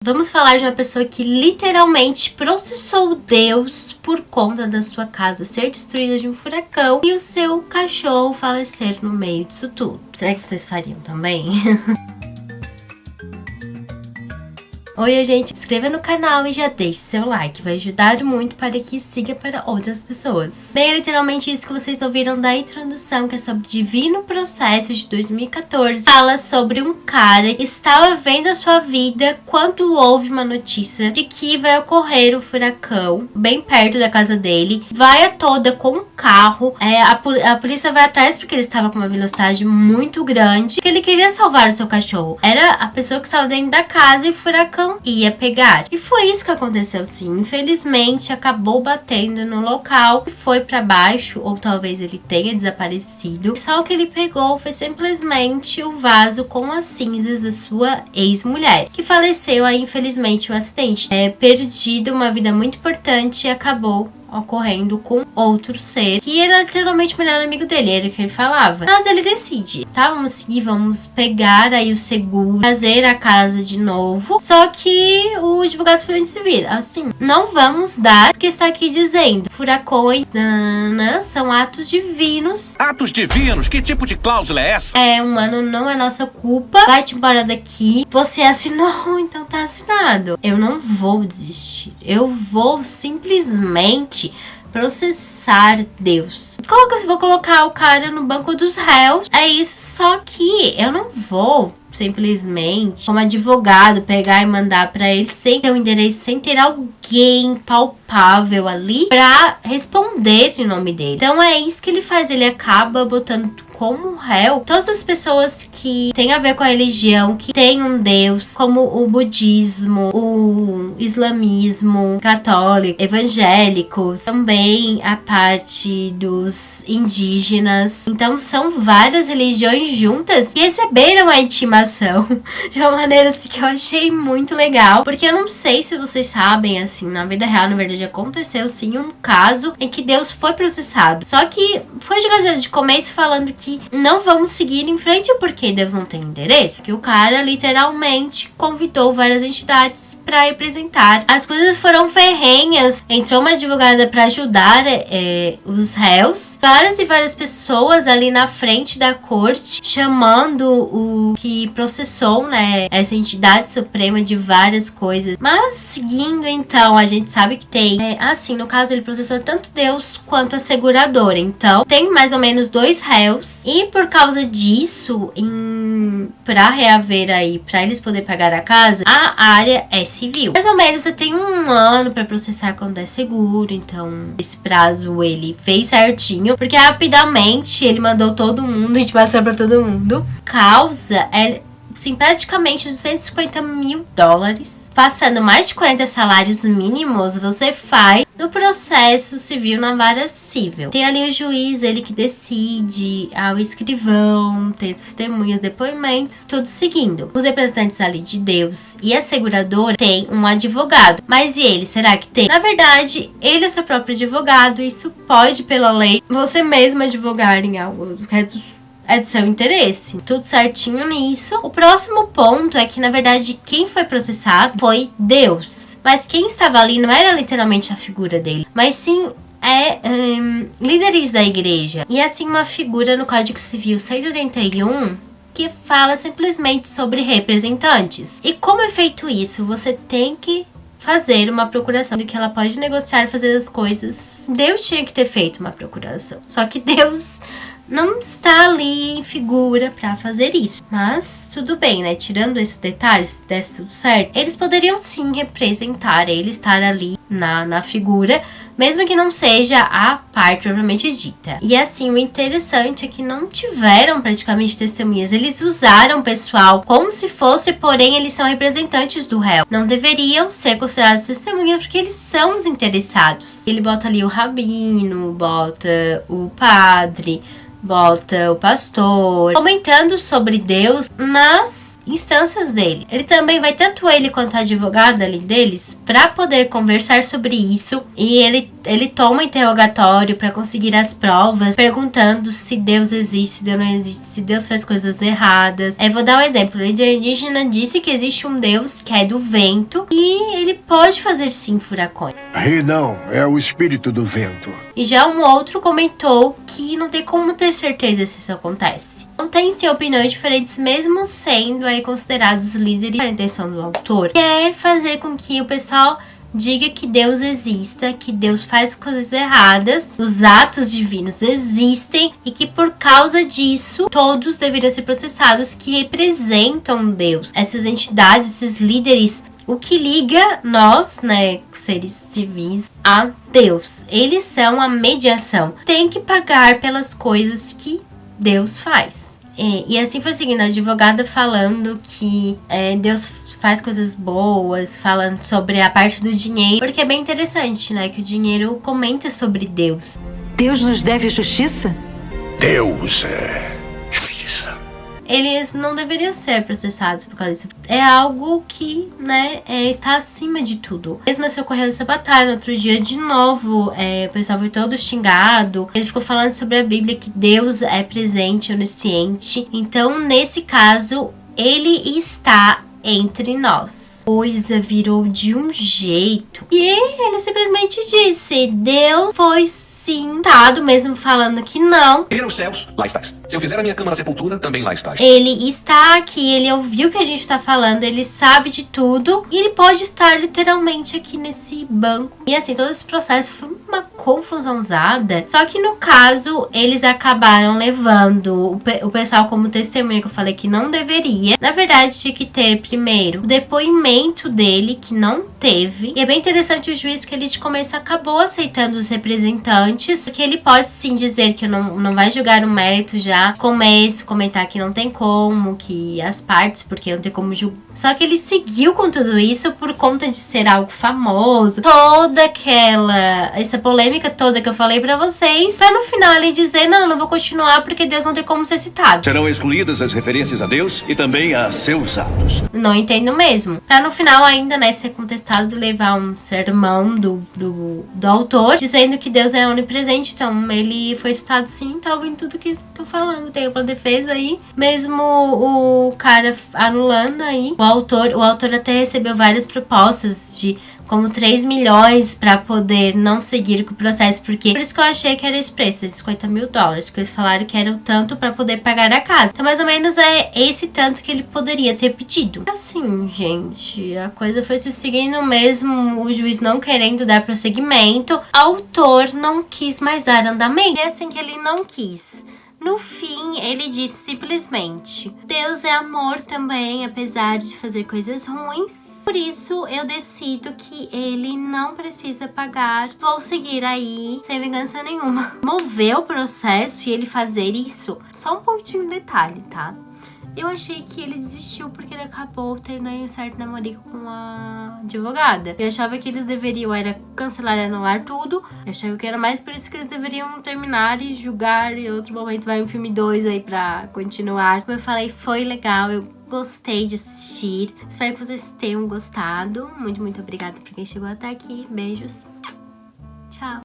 Vamos falar de uma pessoa que literalmente processou Deus por conta da sua casa ser destruída de um furacão e o seu cachorro falecer no meio disso tudo. Será que vocês fariam também? Oi, gente, se inscreva no canal e já deixe seu like, vai ajudar muito para que siga para outras pessoas. Bem, é literalmente isso que vocês ouviram da introdução, que é sobre Divino Processo de 2014. Fala sobre um cara que estava vendo a sua vida quando houve uma notícia de que vai ocorrer um furacão bem perto da casa dele. Vai a toda com um carro, a polícia vai atrás porque ele estava com uma velocidade muito grande, porque ele queria salvar o seu cachorro. Era a pessoa que estava dentro da casa e o furacão ia pegar. E foi isso que aconteceu, sim. Infelizmente, acabou batendo no local e foi pra baixo, ou talvez ele tenha desaparecido. Só o que ele pegou foi simplesmente o vaso com as cinzas da sua ex-mulher, que faleceu aí, infelizmente, um acidente. Perdido uma vida muito importante e acabou ocorrendo com outro ser que era literalmente o melhor amigo dele, era o que ele falava. Mas ele decide, tá? Vamos seguir, vamos pegar aí o seguro, trazer a casa de novo. Só que o advogado simplesmente se vira assim: não vamos dar, porque está aqui dizendo furacões são atos divinos. Atos divinos? Que tipo de cláusula é essa? Humano, não é nossa culpa. Vai-te embora daqui. Você assinou, então tá assinado. Eu não vou desistir. Eu vou simplesmente processar Deus. Vou colocar o cara no banco dos réus. É isso, só que eu não vou simplesmente, como advogado, pegar e mandar pra ele sem ter um endereço, sem ter alguém palpável ali pra responder em nome dele. Então é isso que ele faz. Ele acaba botando como réu todas as pessoas que têm a ver com a religião, que tem um Deus, como o budismo, o islamismo, católico, evangélicos, também a parte dos indígenas. Então são várias religiões juntas que receberam a intimação de uma maneira assim que eu achei muito legal, porque eu não sei se vocês sabem, assim, na vida real, na verdade aconteceu sim um caso em que Deus foi processado, só que foi jogado de começo falando que não vamos seguir em frente porque Deus não tem endereço, que o cara literalmente convidou várias entidades para representar. As coisas foram ferrenhas, entrou uma advogada para ajudar os réus, várias e várias pessoas ali na frente da corte, chamando o que processou, né, essa entidade suprema de várias coisas. Mas seguindo, então, a gente sabe que tem, assim, no caso ele processou tanto Deus quanto a seguradora. Então, tem mais ou menos 2 réus. E por causa disso, pra reaver aí, pra eles poderem pagar a casa, a área é civil. Mais ou menos você tem 1 ano pra processar quando é seguro. Então, esse prazo ele fez certinho, porque rapidamente ele mandou todo mundo, a gente passou pra todo mundo. Causa é, sim, praticamente $250 mil. Passando mais de 40 salários mínimos, você faz no processo civil na vara civil. Tem ali o juiz, ele que decide, o escrivão, tem testemunhas, depoimentos, tudo seguindo. Os representantes ali de Deus e a seguradora tem um advogado. Mas e ele, será que tem? Na verdade, ele é seu próprio advogado, e isso pode, pela lei, você mesmo advogar em algo que é do seu interesse. Tudo certinho nisso. O próximo ponto é que, na verdade, quem foi processado foi Deus. Mas quem estava ali não era literalmente a figura dele, mas sim líderes da igreja. E assim, uma figura no Código Civil 181 que fala simplesmente sobre representantes. E como é feito isso? Você tem que fazer uma procuração de que ela pode negociar e fazer as coisas. Deus tinha que ter feito uma procuração. Só que Deus não está ali em figura pra fazer isso. Mas tudo bem, né? Tirando esses detalhes, se desse tudo certo, eles poderiam sim representar ele, estar ali na figura, mesmo que não seja a parte propriamente dita. E assim, o interessante é que não tiveram praticamente testemunhas. Eles usaram o pessoal como se fosse, porém eles são representantes do réu. Não deveriam ser considerados testemunhas porque eles são os interessados. Ele bota ali o rabino, bota o padre, bota o pastor, comentando sobre Deus nas instâncias dele. Ele também vai, tanto ele quanto a advogada ali deles, pra poder conversar sobre isso. E ele toma interrogatório pra conseguir as provas, perguntando se Deus existe, se Deus não existe, se Deus faz coisas erradas. Vou dar um exemplo. O líder indígena disse que existe um Deus que é do vento e ele pode fazer sim furacões. E não, é o espírito do vento. E já um outro comentou que não tem como ter certeza se isso acontece. Não tem sim opiniões diferentes, mesmo sendo aí considerados líderes. A intenção do autor quer fazer com que o pessoal diga que Deus exista, que Deus faz coisas erradas, os atos divinos existem e que por causa disso todos deveriam ser processados que representam Deus. Essas entidades, esses líderes, o que liga nós, né, seres civis, a Deus. Eles são a mediação. Tem que pagar pelas coisas que Deus faz. E assim foi seguindo a advogada falando que Deus faz coisas boas, falando sobre a parte do dinheiro, porque é bem interessante, né, que o dinheiro comenta sobre Deus. Deus nos deve justiça? Deus é justiça. Eles não deveriam ser processados por causa disso. É algo que, né, está acima de tudo. Mesmo assim, ocorreu essa batalha no outro dia de novo. O pessoal foi todo xingado. Ele ficou falando sobre a Bíblia, que Deus é presente, onisciente. Então, nesse caso, ele está entre nós. A coisa virou de um jeito e ele simplesmente disse: Deus foi sentado, mesmo falando que não. Ir aos céus, lá estás. Se eu fizer a minha cama na sepultura, também lá estás. Ele está aqui, ele ouviu o que a gente está falando, ele sabe de tudo e ele pode estar literalmente aqui nesse banco. E assim, todo esse processo foi uma confusãozada. Só que no caso, eles acabaram levando o pessoal como testemunha, que eu falei que não deveria. Na verdade, tinha que ter primeiro o depoimento dele, que não teve. E é bem interessante o juiz que ele de começo acabou aceitando os representantes, porque ele pode sim dizer que não vai julgar o mérito já. Começo, comentar que não tem como, que as partes, porque não tem como julgar. Só que ele seguiu com tudo isso por conta de ser algo famoso. Toda essa polêmica toda que eu falei pra vocês, pra no final ele dizer: não vou continuar porque Deus não tem como ser citado. Serão excluídas as referências a Deus e também a seus atos. Não entendo mesmo. Pra no final ainda, né, ser contestado e levar um sermão do autor, dizendo que Deus é onipresente. Então ele foi citado sim, tá ouvindo tudo que tô falando. Tem ampla defesa aí. Mesmo o cara anulando aí, o autor até recebeu várias propostas de como 3 milhões pra poder não seguir com o processo, porque por isso que eu achei que era esse preço, de $50 mil, que eles falaram que era o tanto pra poder pagar a casa. Então mais ou menos é esse tanto que ele poderia ter pedido. Assim, gente, a coisa foi se seguindo mesmo, o juiz não querendo dar prosseguimento, o autor não quis mais dar andamento. E assim que ele não quis, no fim, ele disse simplesmente: Deus é amor também, apesar de fazer coisas ruins. Por isso, eu decido que ele não precisa pagar. Vou seguir aí, sem vingança nenhuma. Mover o processo e ele fazer isso, só um pontinho de detalhe, tá? Eu achei que ele desistiu porque ele acabou tendo aí um certo namorico com a advogada. Eu achava que eles deveriam cancelar e anular tudo. Eu achava que era mais por isso que eles deveriam terminar e julgar. E em outro momento vai um filme 2 aí pra continuar. Como eu falei, foi legal. Eu gostei de assistir. Espero que vocês tenham gostado. Muito, muito obrigada por quem chegou até aqui. Beijos. Tchau.